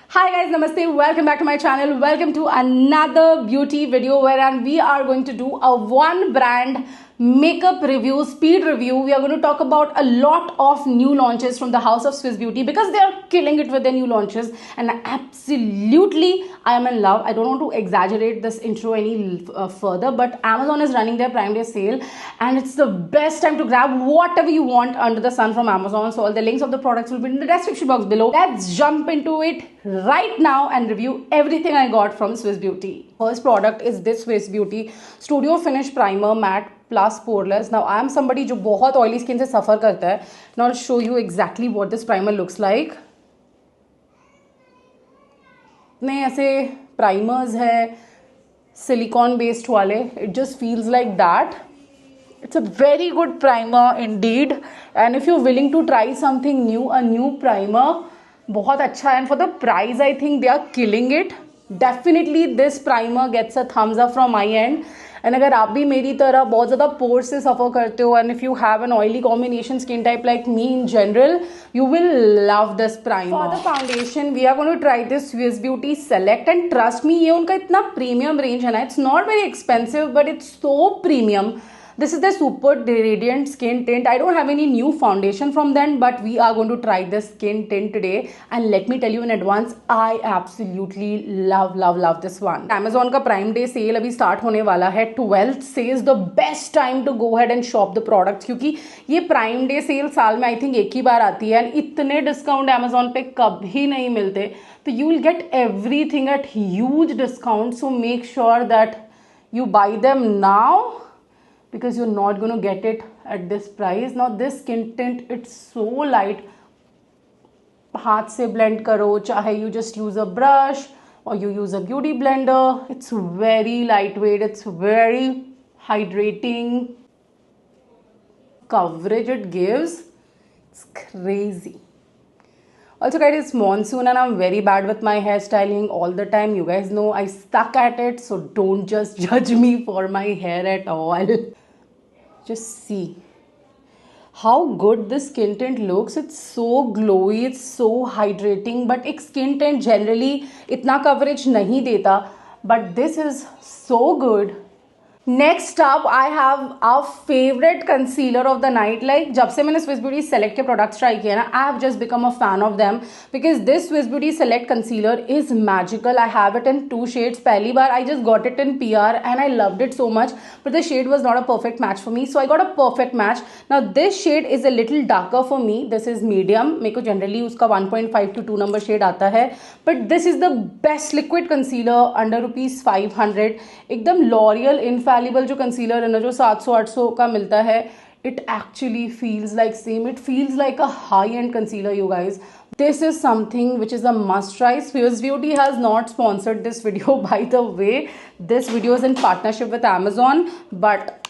Hi guys, namaste, welcome back to my channel. Welcome to another beauty video wherein we are going to do a one brand makeup review, speed review. We are going to talk about a lot of new launches from the house of Swiss Beauty because they are killing it with their new launches, and absolutely I am in love. I don't want to exaggerate this intro any further, but Amazon is running their Prime Day sale and it's the best time to grab whatever you want under the sun from Amazon. So all the links of the products will be in the description box below. Let's jump into it right now and review everything I got from Swiss Beauty. First product is this Swiss Beauty Studio Finish Primer Matte Plus Poreless. Now I am somebody जो बहुत oily skin से suffer करता है. Now I'll show you exactly what this primer looks like. इतने ऐसे primers है silicone based वाले. It just feels like that. It's a very good primer indeed. And if you're willing to try something new, a new primer, बहुत अच्छा है. And for the price, I think they are killing it. Definitely this primer gets a thumbs up from my end. And अगर आप भी मेरी तरह बहुत ज़्यादा pores से suffer करते हो, and if you have an oily combination skin type like me in general, you will love this primer. For the foundation, we are going to try this Swiss Beauty Select, and trust me, ये उनका इतना premium range है ना. It's not very expensive, but it's so premium. This is the Super Radiant Skin Tint. I don't have any new foundation from them, but we are going to try this skin tint today. And let me tell you in advance, I absolutely love this one. Amazon का Prime Day sale अभी start होने वाला है. 12th से is the best time to go ahead and shop the products, क्योंकि ये Prime Day sale साल में I think एक ही बार आती है, and इतने discount Amazon पे कभी नहीं मिलते. तो you will get everything at huge discount. So make sure that you buy them now, because you're not going to get it at this price. Now this skin tint, it's so light. हाथ से blend करो, चाहे you just use a brush or you use a beauty blender. It's very lightweight. It's very hydrating. Coverage it gives, it's crazy. Also guys, it's monsoon and I'm very bad with my hairstyling all the time. You guys know I stuck at it, so don't just judge me for my hair at all. Just see how good this skin tint looks. It's so glowy, it's so hydrating, but एक skin tint generally इतना coverage नहीं देता, but this is so good. Next up, I have our favorite concealer of the night. Like जब से मैंने Swiss Beauty Select के products try किए ना, I have just become a fan of them because this Swiss Beauty Select concealer is magical. I have it in 2 shades. पहली बार I just got it in PR and I loved it so much, but the shade was not a perfect match for me, so I got a perfect match. Now this shade is a little darker for me. This is medium. मेरे को generally उसका 1.5 to 2 number shade आता है, but this is the best liquid concealer under ₹500. एकदम L'Oreal Infallible जो concealer है ना, जो 700-800 का मिलता है, it actually feels like same. It feels like a high-end concealer, you guys. This is something which is a must try. Swiss Beauty has not sponsored this video, by the way. This video is in partnership with Amazon, but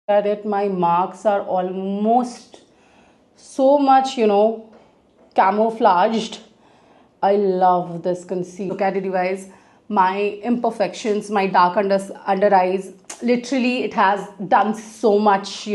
at it, my marks are almost so much, camouflaged. I love this concealer. Look at it, you guys. My imperfections, my dark under eyes, literally it has done so much,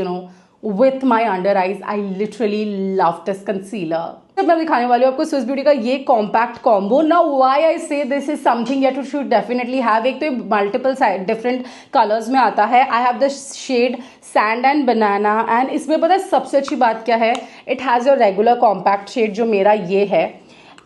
with my under eyes. I literally love this concealer. मैं दिखाने वाली हूँ आपको Swiss Beauty का ये compact combo. Now why I say this is something that you should definitely have. एक तो multiple different colors में आता है. I have the shade Sand and Banana, and इसमें पता है सबसे अच्छी बात क्या है? It has your regular compact shade जो मेरा ये है,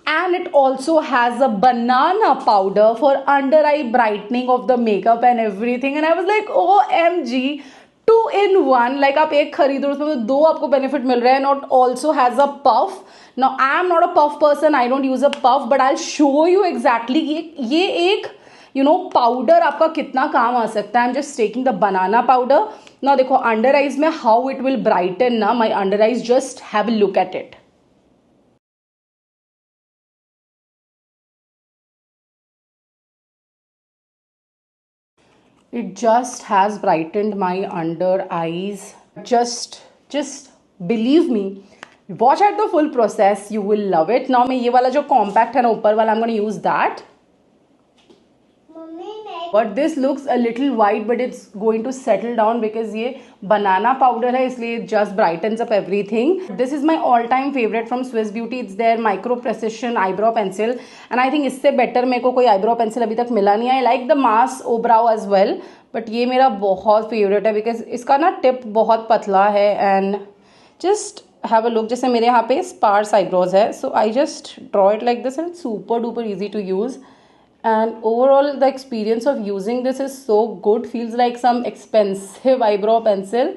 and it also has a banana powder for under eye brightening of the makeup and everything. And I was like, OMG, 2 in 1. like आप एक खरीदो उसमें 2 आपको benefit मिल रहा है. And it also has a puff. Now I am not a puff person, I don't use a puff, but I'll show you exactly ये एक powder आपका कितना काम आ सकता है. I'm just taking the banana powder. Now देखो under eyes में how it will brighten ना my under eyes. Just have a look at it. It just has brightened my under eyes. Just believe me. Watch out the full process. You will love it. Now मैं ये वाला जो compact है ना ऊपर वाला, I'm going to use that. But this looks a little white but it's going to settle down because ये banana powder है, इसलिए just brightens up everything. This is my all time favourite from Swiss Beauty. It's their micro precision eyebrow pencil and I think इससे better मेरे को कोई eyebrow pencil अभी तक मिला नहीं है. आई लाइक द मास ओब्राउ एज वेल, बट ये मेरा बहुत फेवरेट है बिकॉज इसका ना टिप बहुत पतला है and just have a look. जैसे मेरे यहाँ पे स्पार्स आईब्रोज है, so I just draw it like this and super duper easy to use. And overall the experience of using this is so good, feels like some expensive eyebrow pencil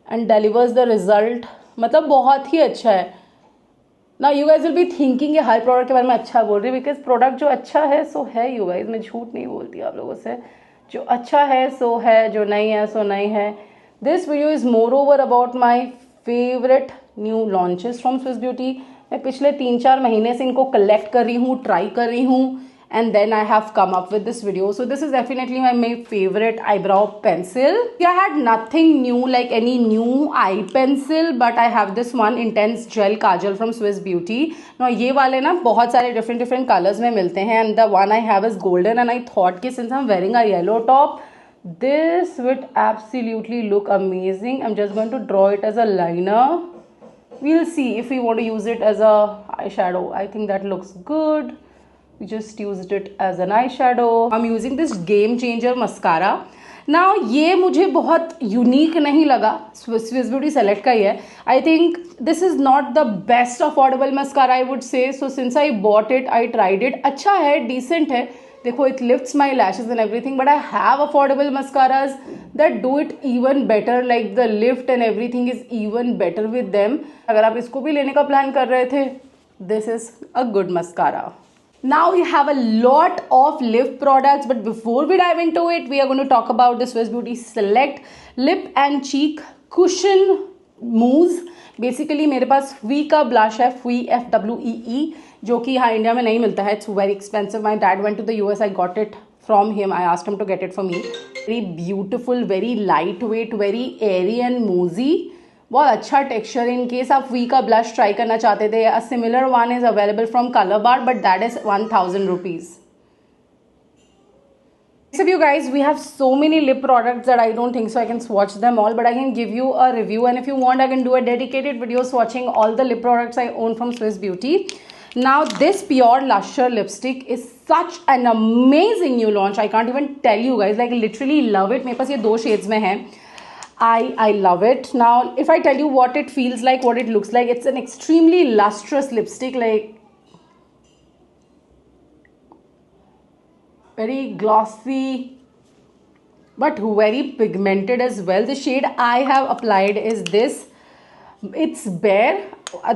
and delivers the result. मतलब बहुत ही अच्छा है. Now you guys will be thinking ये हर product के बारे में अच्छा बोल रही है, बिकॉज प्रोडक्ट जो अच्छा है सो है you guys, मैं झूठ नहीं बोलती आप लोगों से. जो अच्छा है सो है, जो नहीं है सो नहीं है. This video is more over about my favourite new launches from Swiss beauty. मैं पिछले 3-4 महीने से इनको कलेक्ट कर रही हूँ, ट्राई कर रही हूँ, and then I have come up with this video. So this is definitely my favorite eyebrow pencil. I had nothing new like any new eye pencil, but I have this one intense gel kajal from Swiss Beauty. Now ये वाले ना बहुत सारे different colors में मिलते हैं and the one I have is golden and I thought कि since I'm wearing a yellow top, this would absolutely look amazing. I'm just going to draw it as a liner. We'll see if we want to use it as a eyeshadow. I think that looks good. We just used it as an eyeshadow. I'm using this Game Changer mascara. Now ये मुझे बहुत unique नहीं लगा, Swiss beauty select का ही है. I think this is not the best affordable mascara I would say. So since I bought it, I tried it. अच्छा है, decent है. देखो it lifts my lashes and everything, but I have affordable mascaras that do it even better. Like the lift and everything is even better with them. अगर आप इसको भी लेने का प्लान कर रहे थे, this is a good mascara. Now we have a lot of lip products, but before we dive into it, we are going to talk about the Swiss Beauty Select Lip and Cheek Cushion Mousse. Basically मेरे पास FWE का blush है, FWE FWEE, जो कि यहाँ India में नहीं मिलता है. It's very expensive. My dad went to the US. I got it from him. I asked him to get it for me. Very beautiful, very lightweight, very airy and moussey. बहुत अच्छा texture. In case आप we का blush try करना चाहते थे, a similar one is available from colour bar, but that is 1000 rupees. So you guys, we have so many lip products that I don't think so I can swatch them all, but I can give you a review, and if you want I can do a dedicated video swatching all the lip products I own from Swiss Beauty. Now this Pure Lusher lipstick is such an amazing new launch. I can't even tell you guys, like literally love it. मेरे पास ये 2 shades में है. I love it. Now if I tell you what it feels like, what it looks like, it's an extremely lustrous lipstick, like very glossy but very pigmented as well. The shade I have applied is this. It's Bare.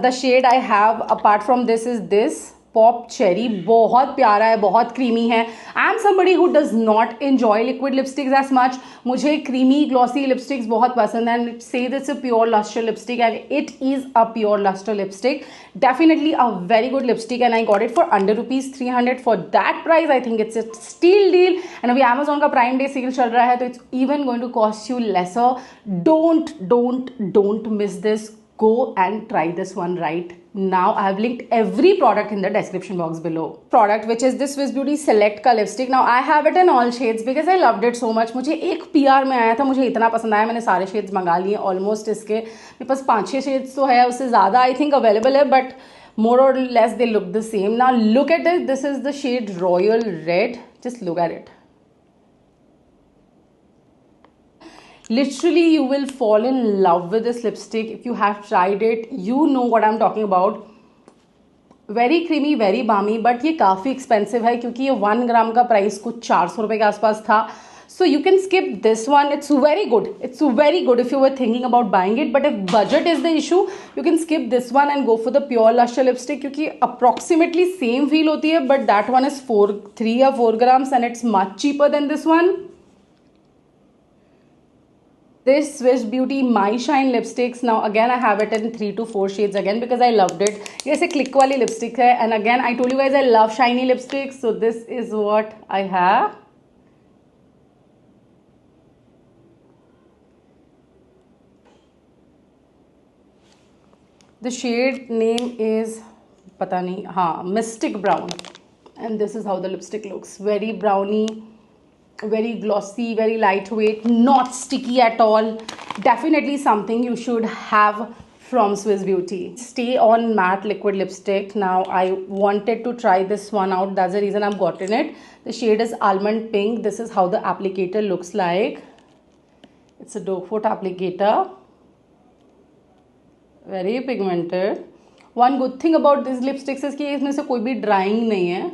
The shade I have apart from this is this pop cherry. बहुत प्यारा है, बहुत creamy है. I am somebody who does not enjoy liquid lipsticks as much. मुझे creamy glossy lipsticks बहुत पसंद है. And say this a pure lustre lipstick and it is a pure lustre lipstick. Definitely a very good lipstick and I got it for under ₹300. For that price I think it's a steal deal. And अभी Amazon का prime day sale चल रहा है, तो it's even going to cost you lesser. Don't miss this. Go and try this one right now. I have linked every product in the description box below. Product which is this Swiss Beauty Select का lipstick. Now I have it in all shades because I loved it so much. मुझे एक PR में आया था, मुझे इतना पसंद आया, मैंने सारे शेड्स मंगा लिए ऑलमोस्ट. इसके मेरे पास 5-6 शेड्स तो है, उससे ज़्यादा आई थिंक अवेलेबल है, but more or less they look the same. Now look at this. This is the shade Royal Red. Just look at it. Literally you will fall in love with this lipstick if you have tried it. You know what I'm talking about. Very creamy, very balmy, but ये काफ़ी expensive है क्योंकि ये 1 ग्राम का price कुछ 400 रुपये के आसपास था. So you can skip this one. It's very good. It's very good if you were thinking about buying it. But if budget is the issue, you can skip this one and go for the Pure Lusher lipstick क्योंकि approximately same feel होती है, but that one is 3 or 4 grams and it's much cheaper than this one. This Swiss Beauty My Shine lipsticks. Now again I have it in 3 to 4 shades again because I loved it. ये ऐसे click वाली lipstick है, and again I told you guys I love shiny lipsticks, so this is what I have. The shade name is पता नहीं, हाँ, Mystic Brown, and this is how the lipstick looks. Very browny, very glossy, very lightweight, not sticky at all. Definitely something you should have from Swiss Beauty. Stay on matte liquid lipstick. Now I wanted to try this one out. That's the reason I've gotten it. The shade is Almond Pink. This is how the applicator looks like. It's a doe foot applicator. Very pigmented. One good thing about this lipsticks is कि इसमें से कोई भी drying नहीं है.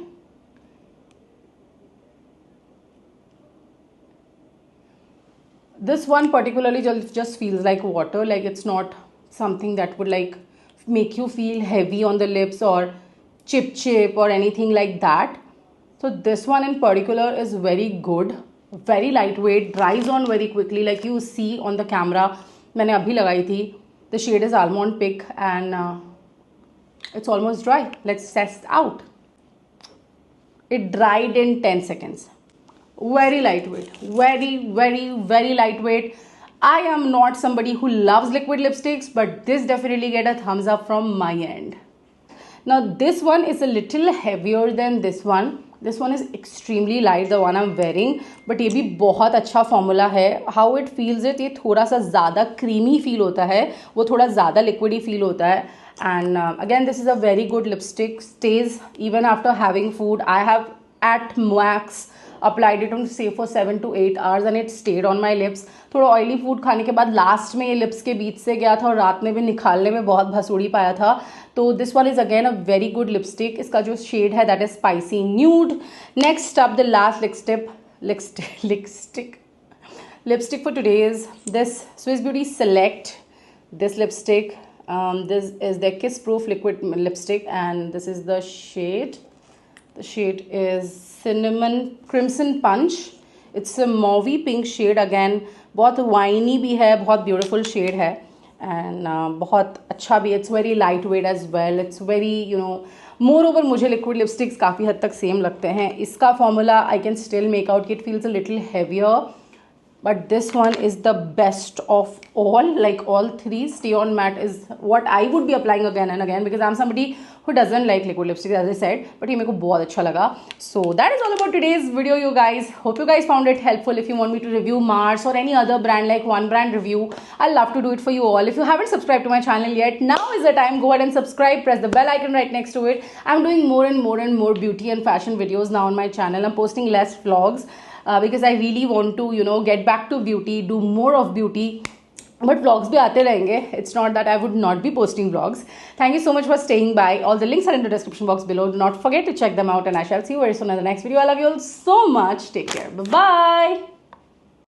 This one particularly just feels like water. Like it's not something that would like make you feel heavy on the lips or chip or anything like that. So this one in particular is very good. Very lightweight, dries on very quickly, like you see on the camera. मैंने अभी लगाई थी. The shade is Almond Pink and it's almost dry. Let's test out. It dried in 10 seconds. Very lightweight. Very lightweight. I am not somebody who loves liquid lipsticks, but this definitely get a thumbs up from my end. Now this one is a little heavier than this one. This one is extremely light, the one I'm wearing, but ये भी बहुत अच्छा formula है. How it feels it, ये थोड़ा सा ज़्यादा creamy feel होता है, वो थोड़ा ज़्यादा liquidy feel होता है. And again, this is a very good lipstick. Stays even after having food. I have at max applied it on say for 7 to 8 hours and it stayed on my lips. थोड़ा oily food खाने के बाद last में ये lips के बीच से गया था और रात में भी निकालने में बहुत भसूड़ी पाया था. तो this one is again a very good lipstick. इसका जो शेड है that is spicy nude. Next up the last lipstick for today is this Swiss Beauty Select. This lipstick, this is the Kiss Proof liquid lipstick and this is the shade. The shade is Cinnamon Crimson Punch. It's a mauvey pink shade again. बहुत वाइनी भी है, बहुत beautiful shade है and बहुत अच्छा भी. It's very lightweight as well. It's very moreover मुझे liquid lipsticks काफ़ी हद तक सेम लगते हैं. इसका formula I can still make out. It feels a little heavier, but this one is the best of all. Like all three, Stay On Matte is what I would be applying again and again because I'm somebody who doesn't like liquid lipstick, as I said, but ये मेरे को बहुत अच्छा लगा. So that is all about today's video, you guys. Hope you guys found it helpful. If you want me to review Mars or any other brand, like one brand review, I'll love to do it for you all. If you haven't subscribed to my channel yet, now is the time. Go ahead and subscribe. Press the bell icon right next to it. I'm doing more and more beauty and fashion videos now on my channel. I'm posting less vlogs. Because I really want to get back to beauty, do more of beauty, but vlogs bhi aate rahenge. It's not that I would not be posting vlogs. Thank you so much for staying by. All the links are in the description box below. Do not forget to check them out and I shall see you very soon in the next video. I love you all so much. Take care. Bye bye.